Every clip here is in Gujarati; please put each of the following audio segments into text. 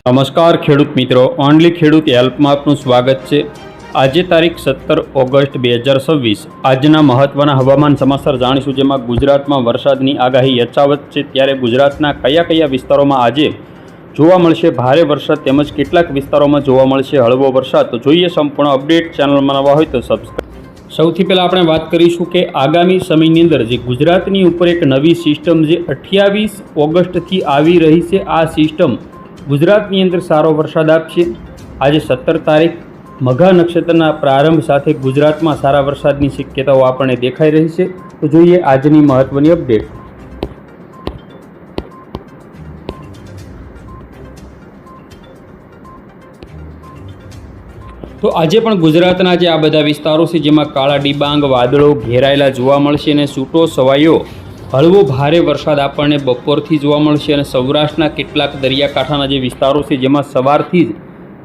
નમસ્કાર ખેડૂત મિત્રો, ઓનલી ખેડૂત હેલ્પમાં આપનું સ્વાગત છે। આજે તારીખ 17 ઓગસ્ટ 2026 આજના મહત્વના હવામાન સમાચાર જાણીશું, જેમાં ગુજરાતમાં વરસાદની આગાહી યથાવત છે। ત્યારે ગુજરાતના કયા કયા વિસ્તારોમાં આજે જોવા મળશે ભારે વરસાદ તેમજ કેટલાક વિસ્તારોમાં જોવા મળશે હળવો વરસાદ, તો જોઈએ સંપૂર્ણ અપડેટ। ચેનલમાં નવા હોય તો સબસ્ક્રાઇબ। સૌથી પહેલાં આપણે વાત કરીશું કે આગામી સમયની અંદર જે ગુજરાતની ઉપર એક નવી સિસ્ટમ જે 28 ઓગસ્ટથી આવી રહી છે, આ સિસ્ટમ ગુજરાતની અંદર સારો વરસાદ આપશે। આજે 17 તારીખ મઘા નક્ષત્રના પ્રારંભ સાથે ગુજરાતમાં સારા વરસાદની શક્યતાઓ આપણને દેખાઈ રહી છે। તો જોઈએ આજની મહત્વની અપડેટ। તો આજે પણ ગુજરાતના જે આ બધા વિસ્તારો છે જેમાં કાળા ડિબાંગ વાદળો ઘેરાયેલા જોવા મળશે અને છૂટો છવાયો હળવો ભારે વરસાદ આપણને બપોરથી જોવા મળશે અને સૌરાષ્ટ્રના કેટલાક દરિયાકાંઠાના જે વિસ્તારો છે જેમાં સવારથી જ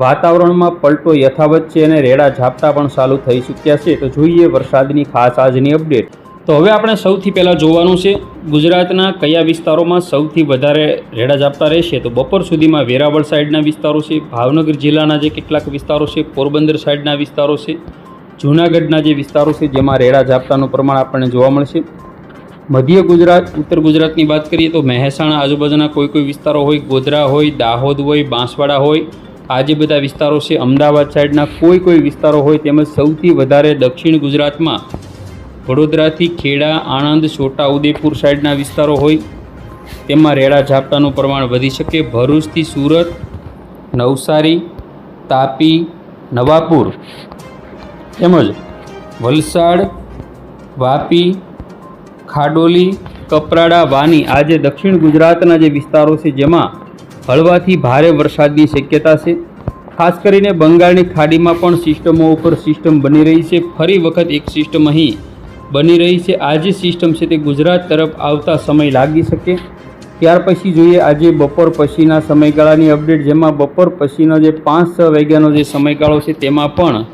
વાતાવરણમાં પલટો યથાવત છે અને રેડા ઝાપટા પણ ચાલુ થઈ ચૂક્યા છે। તો જોઈએ વરસાદની ખાસ આજની અપડેટ। તો હવે આપણે સૌથી પહેલાં જોવાનું છે ગુજરાતના કયા વિસ્તારોમાં સૌથી વધારે રેડા ઝાપટા રહેશે। તો બપોર સુધીમાં વેરાવળ સાઈડના વિસ્તારો છે, ભાવનગર જિલ્લાના જે કેટલાક વિસ્તારો છે, પોરબંદર સાઈડના વિસ્તારો છે, જૂનાગઢના જે વિસ્તારો છે જેમાં રેડા ઝાપટાનું પ્રમાણ આપણને જોવા મળશે। મધ્ય ગુજરાત, ઉત્તર ગુજરાતની વાત કરીએ તો મહેસાણા આજુબાજુના કોઈ વિસ્તારો હોય, ગોધરા હોય, દાહોદ હોય, બાંસવાડા હોય, આ જે બધા વિસ્તારો છે, અમદાવાદ સાઈડના કોઈ વિસ્તારો હોય, તેમજ સૌથી વધારે દક્ષિણ ગુજરાતમાં વડોદરાથી ખેડા, આણંદ, છોટા ઉદેપુર સાઈડના વિસ્તારો હોય તેમાં રેડા ઝાપટાનું પ્રમાણ વધી શકે। ભરૂચથી સુરત, નવસારી, તાપી, નવાપુર તેમજ વલસાડ, વાપી, ખાડોલી, કપરાડા, વાની, આ જે દક્ષિણ ગુજરાતના જે વિસ્તારો છે જેમાં હળવાથી ભારે વરસાદની શક્યતા છે। ખાસ કરીને બંગાળની ખાડીમાં પણ સિસ્ટમો ઉપર સિસ્ટમ બની રહી છે। ફરી વખત એક સિસ્ટમ અહીં બની રહી છે। આ જે સિસ્ટમ છે તે ગુજરાત તરફ આવતા સમય લાગી શકે। ત્યાર પછી જોઈએ આજે બપોર પછીના સમયગાળાની અપડેટ, જેમાં બપોર પછીનો જે 5-6 વાગ્યાનો જે સમયગાળો છે તેમાં પણ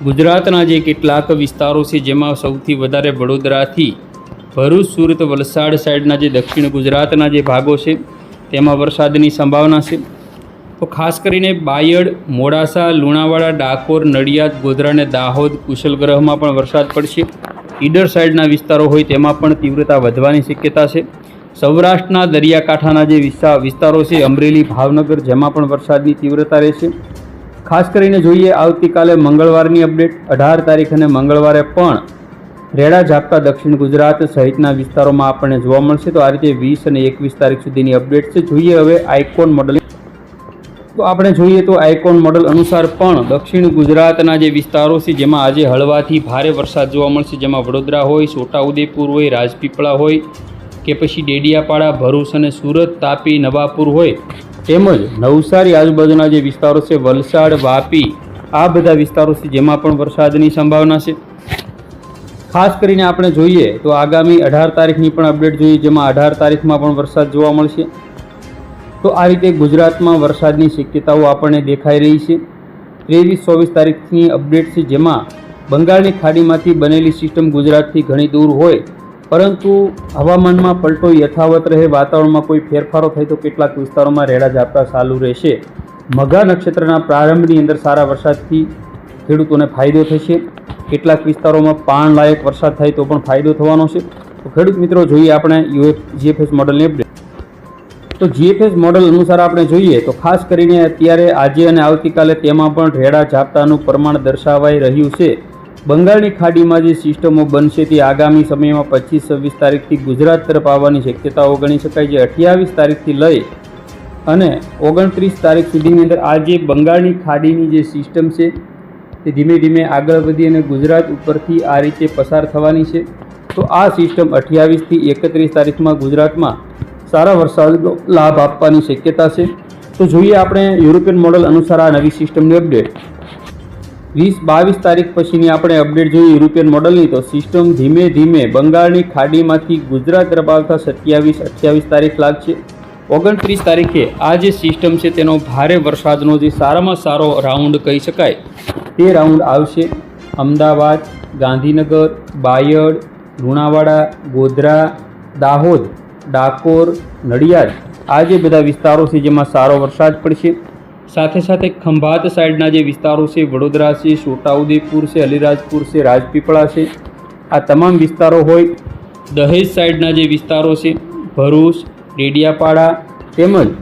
ગુજરાતના જે કેટલાક વિસ્તારો છે જેમાં સૌથી વધારે વડોદરાથી ભરૂચ, સુરત, વલસાડ સાઈડના જે દક્ષિણ ગુજરાતના જે ભાગો છે તેમાં વરસાદની સંભાવના છે। તો ખાસ કરીને બાયડ, મોડાસા, લુણાવાડા, ડાકોર, નડિયાદ, ગોધરા અને દાહોદ, કુશલગ્રહમાં પણ વરસાદ પડશે। ઈડર સાઈડના વિસ્તારો હોય તેમાં પણ તીવ્રતા વધવાની શક્યતા છે। સૌરાષ્ટ્રના દરિયાકાંઠાના જે વિસ્તારો છે, અમરેલી, ભાવનગર, જેમાં પણ વરસાદની તીવ્રતા રહેશે। ખાસ કરીને જોઈએ આવતીકાલે મંગળવારની અપડેટ, 18 તારીખ અને મંગળવારે પણ રેડા ઝાપટા દક્ષિણ ગુજરાત સહિતના વિસ્તારોમાં આપણને જોવા મળશે। તો આ રીતે 20 અને 21 તારીખ સુધીની અપડેટ છે। જોઈએ હવે આઇકોન મોડલ। તો આપણે જોઈએ તો આઇકોન મોડલ અનુસાર પણ દક્ષિણ ગુજરાતના જે વિસ્તારો છે જેમાં આજે હળવાથી ભારે વરસાદ જોવા મળશે, જેમાં વડોદરા હોય, છોટા ઉદેપુર હોય, રાજપીપળા હોય કે પછી ડેડિયાપાડા, ભરૂચ અને સુરત, તાપી, નવાપુર હોય તેમજ નવસારી આજુબાજુના જે વિસ્તારો છે, વલસાડ, વાપી, આ બધા વિસ્તારો છે જેમાં પણ વરસાદની સંભાવના છે। ખાસ કરીને આપણે જોઈએ તો આગામી 18 તારીખની પણ અપડેટ જોઈએ, જેમાં 18 તારીખમાં પણ વરસાદ જોવા મળશે। તો આ રીતે ગુજરાતમાં વરસાદની શક્યતાઓ આપણને દેખાઈ રહી છે। 23-24 તારીખની અપડેટ છે, જેમાં બંગાળની ખાડીમાંથી બનેલી સિસ્ટમ ગુજરાતથી ઘણી દૂર હોય પરંતુ હવામાનમાં પલટો યથાવત રહે, વાતાવરણમાં કોઈ ફેરફારો થાય તો કેટલાક વિસ્તારોમાં રેડા ઝાપટા ચાલુ રહેશે। મઘા નક્ષત્રના પ્રારંભની અંદર સારા વરસાદથી ખેડૂતોને ફાયદો થશે। કેટલાક વિસ્તારોમાં પાણ લાયક વરસાદ થાય તો પણ ફાયદો થવાનો છે। તો ખેડૂત મિત્રો જોઈએ આપણે જીએફએસ મોડલની અપડેટ। તો જીએફએસ મોડલ અનુસાર આપણે જોઈએ તો ખાસ કરીને અત્યારે આજે અને આવતીકાલે તેમાં પણ રેડા ઝાપટાનું પ્રમાણ દર્શાવાઈ રહ્યું છે। બંગાળની ખાડીમાં જે સિસ્ટમો બનશે તે આગામી સમયમાં 25-26 તારીખથી ગુજરાત તરફ આવવાની શક્યતાઓ ગણી શકાય। જે 28 તારીખથી લઈ અને 29 તારીખ સુધીની અંદર આ જે બંગાળની ખાડીની જે સિસ્ટમ છે તે ધીમે ધીમે આગળ વધી અને ગુજરાત ઉપરથી આ રીતે પસાર થવાની છે। તો આ સિસ્ટમ 28થી 31 તારીખમાં ગુજરાતમાં સારા વરસાદનો લાભ આપવાની શક્યતા છે। તો જોઈએ આપણે યુરોપિયન મોડલ અનુસાર આ નવી સિસ્ટમની અપડેટ। 20-22 તારીખ પછીની આપણે અપડેટ જોઈએ યુરોપિયન મોડલની, તો સિસ્ટમ ધીમે ધીમે બંગાળની ખાડીમાંથી ગુજરાત તરફ આવતા 27-28 તારીખ લાગશે। 29 તારીખે આ જે સિસ્ટમ છે તેનો ભારે વરસાદનો જે સારામાં સારો રાઉન્ડ કહી શકાય તે રાઉન્ડ આવશે। અમદાવાદ, ગાંધીનગર, બાયડ, લુણાવાડા, ગોધરા, દાહોદ, ડાકોર, નડિયાદ, આ જે બધા વિસ્તારો છે જેમાં સારો વરસાદ પડશે। સાથે સાથે ખંભાત સાઈડના જે વિસ્તારો છે, વડોદરા છે, છોટાઉદેપુર છે, અલીરાજપુર છે, રાજપીપળા છે, આ તમામ વિસ્તારો હોય, દહેજ સાઈડના જે વિસ્તારો છે, ભરૂચ, ડેડિયાપાડા તેમજ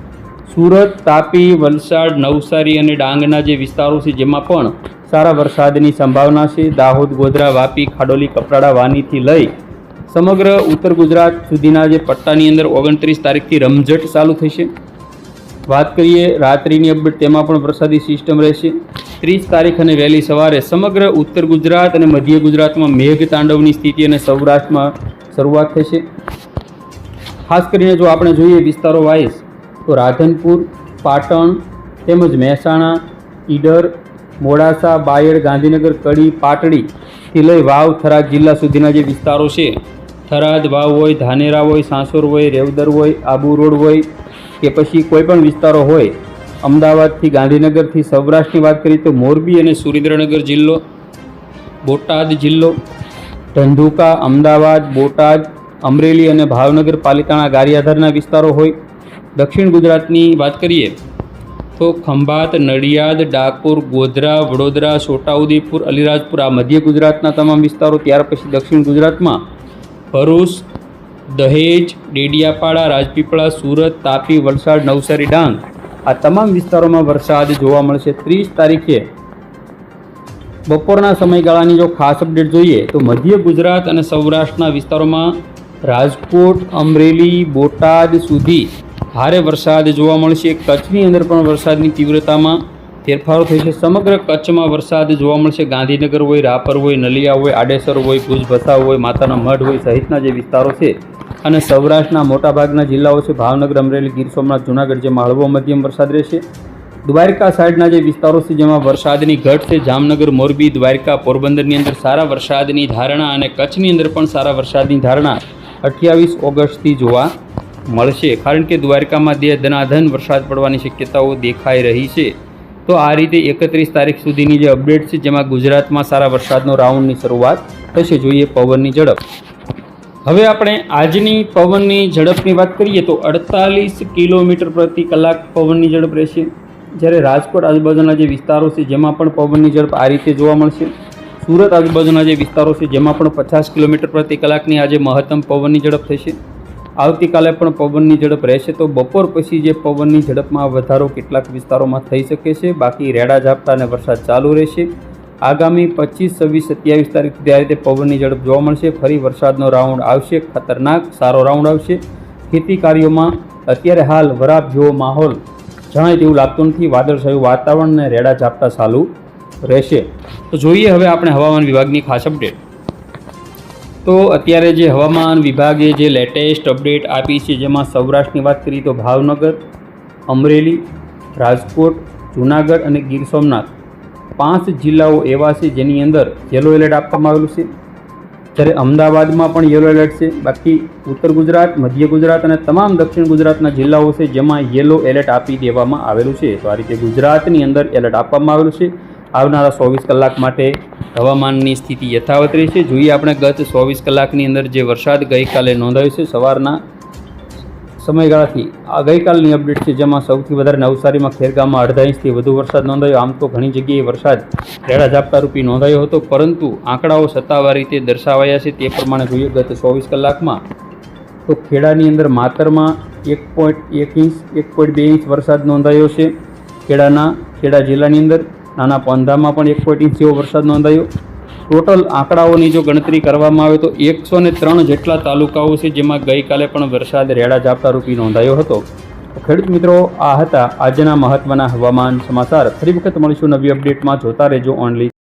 સુરત, તાપી, વલસાડ, નવસારી અને ડાંગના જે વિસ્તારો છે જેમાં પણ સારા વરસાદની સંભાવના છે. દાહોદ, ગોધરા, વાપી, ખાડોલી, કપરાડા, વાનીથી લઈ સમગ્ર ઉત્તર ગુજરાત સુધીના જે પટ્ટાની અંદર 29 તારીખથી રમઝટ ચાલુ થશે. વાત કરીએ રાત્રિની અપડેટ, તેમાં પણ વરસાદી સિસ્ટમ રહેશે. 30 તારીખ અને વહેલી સવારે સમગ્ર ઉત્તર ગુજરાત અને મધ્ય ગુજરાતમાં મેઘ તાંડવની સ્થિતિ અને સૌરાષ્ટ્રમાં શરૂઆત થશે. ખાસ કરીને જો આપણે જોઈએ વિસ્તારો વાઇઝ તો રાધનપુર, પાટણ તેમજ મહેસાણા, ઈડર, મોડાસા, બાયડ, ગાંધીનગર, કડી, પાટડીથી લઈ વાવ, થરાદ જિલ્લા સુધીના જે વિસ્તારો છે, થરાદ, વાવ હોય, ધાનેરા હોય, સાંસોર હોય, રેવદર હોય, આબુ રોડ હોય કે પછી કોઈ પણ વિસ્તારો હોય, અમદાવાદથી ગાંધીનગરથી સૌરાષ્ટ્રની વાત કરીએ તો મોરબી અને સુરેન્દ્રનગર જિલ્લો, બોટાદ જિલ્લો, ધંધુકા, અમદાવાદ, બોટાદ, અમરેલી અને ભાવનગર, પાલિતાણા, ગારિયાધારના વિસ્તારો હોય. દક્ષિણ ગુજરાતની વાત કરીએ તો ખંભાત, નડિયાદ, ડાકોર, ગોધરા, વડોદરા, છોટાઉદેપુર, અલીરાજપુર આ મધ્ય ગુજરાતના તમામ વિસ્તારો. ત્યાર પછી દક્ષિણ ગુજરાતમાં ભરૂચ, દહેજ, ડેડિયાપાડા, રાજપીપળા, સુરત, તાપી, વલસાડ, નવસારી, ડાંગ આ તમામ વિસ્તારોમાં વરસાદ જોવા મળશે. 30 તારીખે બપોરના સમયગાળાની જો ખાસ અપડેટ જોઈએ તો મધ્ય ગુજરાત અને સૌરાષ્ટ્રના વિસ્તારોમાં રાજકોટ, અમરેલી, બોટાદ સુધી ભારે વરસાદ જોવા મળશે. કચ્છની અંદર પણ વરસાદની તીવ્રતામાં ફેરફારો થશે. સમગ્ર કચ્છમાં વરસાદ જોવા મળશે. ગાંધીનગર હોય, રાપર હોય, નલિયા હોય, આડેસર હોય, ભુજ ભચાઉ હોય, માતાના મઢ હોય સહિતના જે વિસ્તારો છે અને સૌરાષ્ટ્રના મોટાભાગના જિલ્લાઓ છે, ભાવનગર, અમરેલી, ગીર સોમનાથ, જૂનાગઢ જેમાં હળવો મધ્યમ વરસાદ રહેશે. દ્વારકા સાઈડના જે વિસ્તારો છે જેમાં વરસાદની ઘટ છે, જામનગર, મોરબી, દ્વારકા, પોરબંદરની અંદર સારા વરસાદની ધારણા અને કચ્છની અંદર પણ સારા વરસાદની ધારણા 28 ઓગસ્ટથી જોવા મળશે. કારણ કે દ્વારકામાં ધનાધન વરસાદ પડવાની શક્યતાઓ દેખાઈ રહી છે. તો આ રીતે 31 તારીખ સુધીની જે અપડેટ છે જેમાં ગુજરાતમાં સારા વરસાદનો રાઉન્ડની શરૂઆત થશે. જોઈએ પવનની ઝડપ. હવે આપણે આજની પવનની ઝડપની વાત કરીએ તો 48 કિલોમીટર પ્રતિ કલાક પવનની ઝડપ રહેશે. જ્યારે રાજકોટ આજુબાજુના જે વિસ્તારો છે જેમાં પણ પવનની ઝડપ આ રીતે જોવા મળશે. સુરત આજુબાજુના જે વિસ્તારો છે જેમાં પણ 50 કિલોમીટર પ્રતિ કલાકની આજે મહત્તમ પવનની ઝડપ થશે. આવતીકાલે પણ પવનની ઝડપ રહેશે. તો બપોર પછી જે પવનની ઝડપમાં વધારો કેટલાક વિસ્તારોમાં થઈ શકે છે. બાકી રેડા ઝાપટા અને વરસાદ ચાલુ રહેશે. આગામી 25, 26, 27 તારીખ સુધી આ રીતે પવનની ઝડપ જોવા મળશે. ફરી વરસાદનો રાઉન્ડ આવશે, ખતરનાક સારો રાઉન્ડ આવશે. ખેતી કાર્યોમાં અત્યારે હાલ વરાપ જેવો માહોલ જણાય તેવું લાગતું નથી. વાદળછાયું વાતાવરણ અને રેડા ઝાપટા ચાલુ રહેશે. તો જોઈએ હવે આપણે હવામાન વિભાગની ખાસ અપડેટ. તો અત્યારે જે હવામાન વિભાગે જે લેટેસ્ટ અપડેટ આપી છે જેમાં સૌરાષ્ટ્રની વાત કરીએ તો ભાવનગર, અમરેલી, રાજકોટ, જૂનાગઢ અને ગીર સોમનાથ 5 જિલ્લાઓ એવા છે જેની અંદર યલો એલર્ટ આપવામાં આવેલું છે. જ્યારે અમદાવાદમાં પણ યલો એલર્ટ છે. બાકી ઉત્તર ગુજરાત, મધ્ય ગુજરાત અને તમામ દક્ષિણ ગુજરાતના જિલ્લાઓ છે જેમાં યલો એલર્ટ આપી દેવામાં આવેલું છે. તો આ રીતે ગુજરાતની અંદર એલર્ટ આપવામાં આવેલું છે. આવનારા 24 કલાક માટે હવામાનની સ્થિતિ યથાવત રહેશે. જોઈએ આપણે ગત 24 કલાકની અંદર જે વરસાદ ગઈકાલે નોંધાયો છે સવારના સમયગાળાથી આ ગઈકાલની અપડેટ છે જેમાં સૌથી વધારે નવસારીમાં ખેરગામમાં 1.5 ઇંચથી વધુ વરસાદ નોંધાયો. આમ તો ઘણી જગ્યાએ વરસાદ રેડા ઝાપટા રૂપી નોંધાયો હતો, પરંતુ આંકડાઓ સત્તાવાર રીતે દર્શાવાયા છે. તે પ્રમાણે જોઈએ ગત 24 કલાકમાં તો ખેડાની અંદર માતરમાં 1.1 ઇંચ 1.2 ઇંચ વરસાદ નોંધાયો છે. ખેડા જિલ્લાની અંદર નાના પોંધામાં પણ 1 ઇંચ જેવો વરસાદ નોંધાયો. ટોટલ આંકડાઓની જો ગણતરી કરવામાં આવે તો 103 જેટલા તાલુકાઓ છે જેમાં ગઈકાલે પણ વરસાદ રેડા ઝાપટા રૂપી નોંધાયો હતો. ખેડૂત મિત્રો, આ હતા આજના મહત્વના હવામાન સમાચાર. ફરી વખત મળીશું નવી અપડેટમાં. જોતા રહેજો ઓનલી